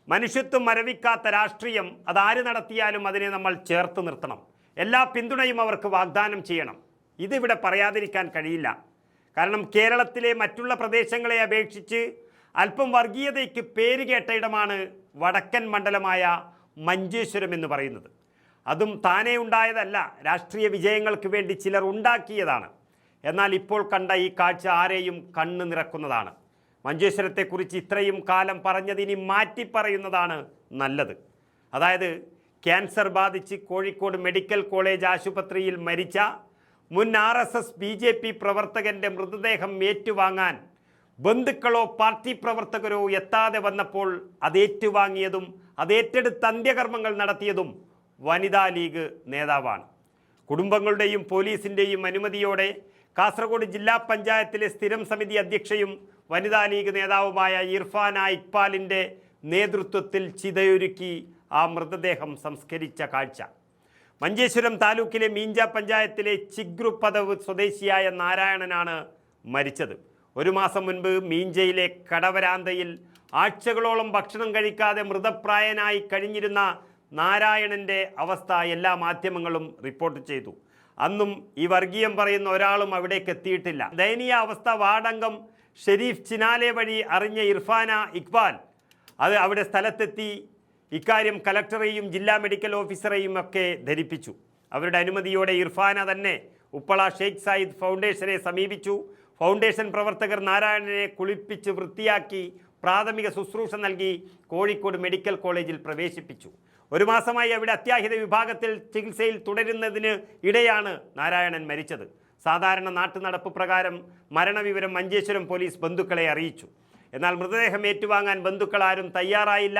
മനുഷ്യത്വം മരവിക്കാത്ത രാഷ്ട്രീയം അതാര് നടത്തിയാലും അതിനെ നമ്മൾ ചേർത്ത് നിർത്തണം. എല്ലാ പിന്തുണയും അവർക്ക് വാഗ്ദാനം ചെയ്യണം. ഇതിവിടെ പറയാതിരിക്കാൻ കഴിയില്ല. കാരണം കേരളത്തിലെ മറ്റുള്ള പ്രദേശങ്ങളെ അപേക്ഷിച്ച് അല്പം വർഗീയതയ്ക്ക് പേര് കേട്ട ഇടമാണ് വടക്കൻ മണ്ഡലമായ മഞ്ചേശ്വരം എന്ന് പറയുന്നത്. അതും താനേ ഉണ്ടായതല്ല, രാഷ്ട്രീയ വിജയങ്ങൾക്ക് വേണ്ടി ചിലർ ഉണ്ടാക്കിയതാണ്. എന്നാൽ ഇപ്പോൾ കണ്ട ഈ കാഴ്ച ആരെയും കണ്ണ് നിറക്കുന്നതാണ്. മഞ്ചേശ്വരത്തെക്കുറിച്ച് ഇത്രയും കാലം പറഞ്ഞതിനി മാറ്റി പറയുന്നതാണ് നല്ലത്. അതായത് ക്യാൻസർ ബാധിച്ച് കോഴിക്കോട് മെഡിക്കൽ കോളേജ് ആശുപത്രിയിൽ മരിച്ച മുൻ RSS BJP പ്രവർത്തകൻ്റെ മൃതദേഹം ഏറ്റുവാങ്ങാൻ ബന്ധുക്കളോ പാർട്ടി പ്രവർത്തകരോ എത്താതെ വന്നപ്പോൾ അതേറ്റുവാങ്ങിയതും അതേറ്റെടുത്ത് അന്ത്യകർമ്മങ്ങൾ നടത്തിയതും വനിതാ ലീഗ് നേതാവാണ്. കുടുംബങ്ങളുടെയും പോലീസിൻ്റെയും അനുമതിയോടെ കാസർഗോഡ് ജില്ലാ പഞ്ചായത്തിലെ സ്ഥിരം സമിതി അധ്യക്ഷയും വനിതാ ലീഗ് നേതാവുമായ ഇർഫാന ഇക്ബാലിൻ്റെ നേതൃത്വത്തിൽ ചിതയൊരുക്കി ആ മൃതദേഹം സംസ്കരിച്ച കാഴ്ച. മഞ്ചേശ്വരം താലൂക്കിലെ മീഞ്ച പഞ്ചായത്തിലെ ചിഗ്രൂപ്പദവ് സ്വദേശിയായ നാരായണനാണ് മരിച്ചത്. ഒരു മാസം മുൻപ് മീഞ്ചയിലെ കടവരാന്തയിൽ ആഴ്ചകളോളം ഭക്ഷണം കഴിക്കാതെ മൃതപ്രായനായി കഴിഞ്ഞിരുന്ന നാരായണൻ്റെ അവസ്ഥ എല്ലാ മാധ്യമങ്ങളും റിപ്പോർട്ട് ചെയ്തു. അന്നും ഈ വർഗീയം പറയുന്ന ഒരാളും അവിടേക്ക് എത്തിയിട്ടില്ല. ദയനീയ അവസ്ഥ വാർഡംഗം ഷെരീഫ് ചിനാലെ വഴി അറിഞ്ഞ ഇർഫാന ഇക്ബാൽ അവിടെ സ്ഥലത്തെത്തി ഇക്കാര്യം കലക്ടറെയും ജില്ലാ മെഡിക്കൽ ഓഫീസറെയും ഒക്കെ ധരിപ്പിച്ചു. അവരുടെ അനുമതിയോടെ ഇർഫാന തന്നെ ഉപ്പള ഷെയ്ഖ് സായിദ് ഫൗണ്ടേഷനെ സമീപിച്ചു. ഫൗണ്ടേഷൻ പ്രവർത്തകർ നാരായണനെ കുളിപ്പിച്ച് വൃത്തിയാക്കി പ്രാഥമിക ശുശ്രൂഷ നൽകി കോഴിക്കോട് മെഡിക്കൽ കോളേജിൽ പ്രവേശിപ്പിച്ചു. ഒരു മാസമായി അവിടെ അത്യാഹിത വിഭാഗത്തിൽ ചികിത്സയിൽ തുടരുന്നതിന് ഇടെയാണ് നാരായണൻ മരിച്ചത്. സാധാരണ നാട്ടുനടപ്പ് പ്രകാരം മരണവിവരം മഞ്ചേശ്വരം പോലീസ് ബന്ധുക്കളെ അറിയിച്ചു. എന്നാൽ മൃതദേഹം ഏറ്റുവാങ്ങാൻ ബന്ധുക്കൾ ആരും തയ്യാറായില്ല.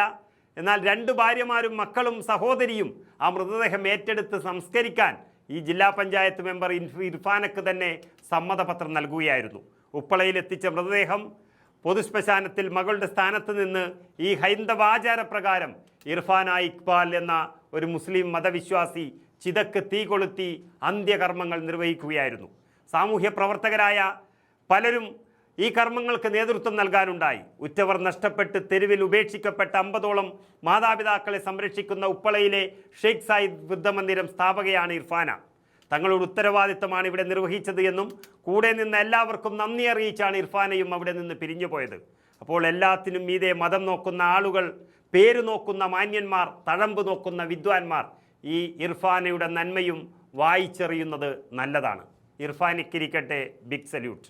എന്നാൽ 2 ഭാര്യമാരും മക്കളും സഹോദരിയും ആ മൃതദേഹം ഏറ്റെടുത്ത് സംസ്കരിക്കാൻ ഈ ജില്ലാ പഞ്ചായത്ത് മെമ്പർ ഇർഫാനക്ക് തന്നെ സമ്മതപത്രം നൽകുകയായിരുന്നു. ഉപ്പളയിലെത്തിച്ച മൃതദേഹം പൊതുശ്മശാനത്തിൽ മകളുടെ സ്ഥാനത്ത് നിന്ന് ഈ ഹൈന്ദവാചാരപ്രകാരം ഇർഫാന ഇക്ബാൽ എന്ന ഒരു മുസ്ലിം മതവിശ്വാസി ചിതക്ക് തീ കൊളുത്തി അന്ത്യകർമ്മങ്ങൾ നിർവഹിക്കുകയായിരുന്നു. സാമൂഹ്യ പ്രവർത്തകരായ പലരും ഈ കർമ്മങ്ങൾക്ക് നേതൃത്വം നൽകാനുണ്ടായി. ഉറ്റവർ നഷ്ടപ്പെട്ട് തെരുവിൽ ഉപേക്ഷിക്കപ്പെട്ട 50ഓളം മാതാപിതാക്കളെ സംരക്ഷിക്കുന്ന ഉപ്പളയിലെ ഷെയ്ഖ് സായിദ് വൃദ്ധമന്ദിരം സ്ഥാപകയാണ് ഇർഫാന. തങ്ങളുടെ ഉത്തരവാദിത്തമാണ് ഇവിടെ നിർവഹിച്ചത് എന്നും കൂടെ നിന്ന് എല്ലാവർക്കും നന്ദി അറിയിച്ചാണ് ഇർഫാനയും അവിടെ നിന്ന് പിരിഞ്ഞുപോയത്. അപ്പോൾ എല്ലാത്തിനും മീതെ മതം നോക്കുന്ന ആളുകൾ, പേര് നോക്കുന്ന മാന്യന്മാർ, തഴമ്പ് നോക്കുന്ന വിദ്വാൻമാർ ഈ ഇർഫാനയുടെ നന്മയും വായിച്ചെറിയുന്നത് നല്ലതാണ്. ഇർഫാനിക്കിരിക്കട്ടെ. Big salute.